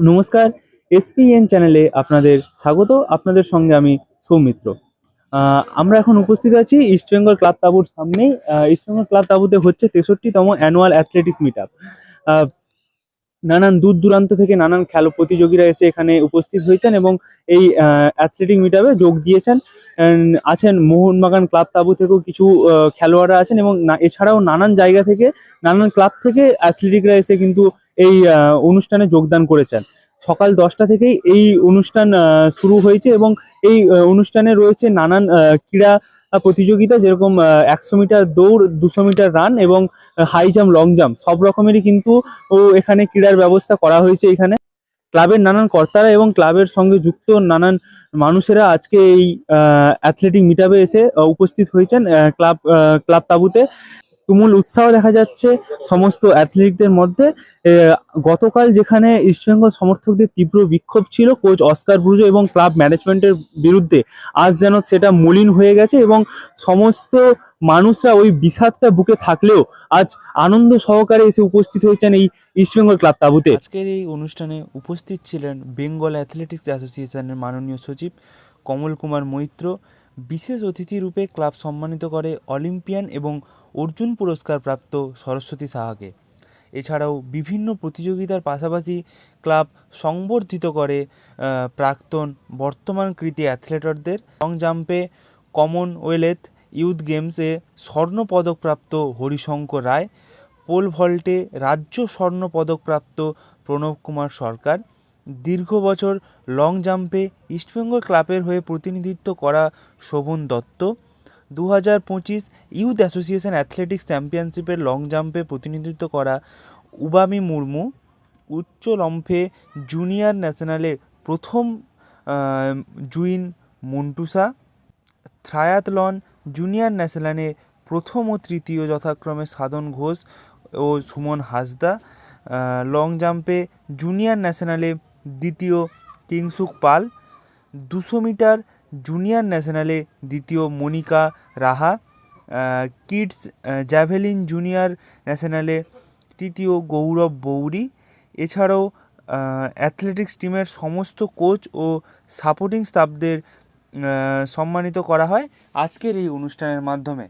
নমস্কার। এসপিএন চ্যানেলে আপনাদের স্বাগত। আপনাদের সঙ্গে আমি সৌমিত্র। আমরা এখন উপস্থিত আছি ইস্টবেঙ্গল ক্লাব তাঁবুর সামনেই। ইস্টবেঙ্গল ক্লাব তাঁবুতে হচ্ছে 63তম অ্যানুয়াল অ্যাথলেটিক্স মিট আপ। নানান দূর দূরান্ত থেকে নানান প্রতিযোগীরা এসে এখানে উপস্থিত হয়েছেন এবং এই অ্যাথলেটিক মিট আপে যোগ দিয়েছেন। আছেন মোহনবাগান ক্লাব তাঁবু থেকেও কিছু খেলোয়াড়রা আছেন এবং এছাড়াও নানান জায়গা থেকে নানান ক্লাব থেকে অ্যাথলেটিকরা এসে কিন্তু এই অনুষ্ঠানে যোগদান করেছেন। সকাল 10টা থেকেই এই অনুষ্ঠান শুরু হয়েছে এবং এই অনুষ্ঠানে রয়েছে নানান ক্রীড়া প্রতিযোগিতা, যেরকম 100 মিটার দৌড়, 200 মিটার রান এবং হাই জাম্প, লং জাম্প সব রকমেরই কিন্তু এখানে ক্রীড়ার ব্যবস্থা করা হয়েছে। এখানে ক্লাবের নানান কর্তারা এবং ক্লাবের সঙ্গে যুক্ত নানান মানুষেরা আজকে এই অ্যাথলেটিক মিট আপে এসে উপস্থিত হয়েছেন ক্লাব তাঁবুতে। তুমুল উৎসাহ দেখা যাচ্ছে সমস্ত অ্যাথলিটদের মধ্যে। গতকাল যেখানে ইস্টবেঙ্গল সমর্থকদের তীব্র বিক্ষোভ ছিল কোচ অস্কার ব্রুজো এবং ক্লাব ম্যানেজমেন্টের বিরুদ্ধে, আজ যেন সেটা মলিন হয়ে গেছে এবং সমস্ত মানুষরা ওই বিষাদটা বুকে থাকলেও আজ আনন্দ সহকারে এসে উপস্থিত হয়েছেন এই ইস্টবেঙ্গল ক্লাব তাঁবুতে। আজকের এই অনুষ্ঠানে উপস্থিত ছিলেন বেঙ্গল অ্যাথলেটিক্স অ্যাসোসিয়েশনের মাননীয় সচিব কমল কুমার মৈত্র। বিশেষ অতিথি রূপে ক্লাব সম্মানিত করে অলিম্পিয়ান এবং অর্জুন পুরস্কার প্রাপ্ত সরস্বতী সাহাকে। এছাড়াও বিভিন্ন প্রতিযোগিতার পাশাপাশি ক্লাব সংবর্ধিত করে প্রাক্তন বর্তমান কৃতী অ্যাথলেটদের। লং জাম্পে কমনওয়েলথ ইউথ গেমসে স্বর্ণপদকপ্রাপ্ত হরিশঙ্কর রায়, পোল ভল্টে রাজ্য স্বর্ণ পদকপ্রাপ্ত প্রণব কুমার সরকার, দীর্ঘ বছর লং জাম্পে ইস্টবেঙ্গল ক্লাবের হয়ে প্রতিনিধিত্ব করা Sovan Dutta, 2025 youth association athletics চ্যাম্পিয়নশিপের লং জাম্পে প্রতিনিধিত্ব করা উবামি মুর্মু, উচ্চ লম্ফে জুনিয়র ন্যাশনালে প্রথম জুইন মন্টুসা, ট্রায়াথলন জুনিয়র ন্যাশনালে প্রথম ও তৃতীয় যথাক্রমে সাধন ঘোষ ও সুমন হাসদা, লং জাম্পে জুনিয়র ন্যাশনালে দ্বিতীয় কিংসুক পাল, 200 মিটার জুনিয়র ন্যাশনালে দ্বিতীয় মনিকা রাহা, কিডস জ্যাভেলিন জুনিয়র ন্যাশনালে তৃতীয় গৌরব বৌরি। এছাড়াও অ্যাথলেটিক্স টিমের সমস্ত কোচ ও সাপোর্টিং স্টাফদের সম্মানিত করা হয় আজকের এই অনুষ্ঠানের মাধ্যমে।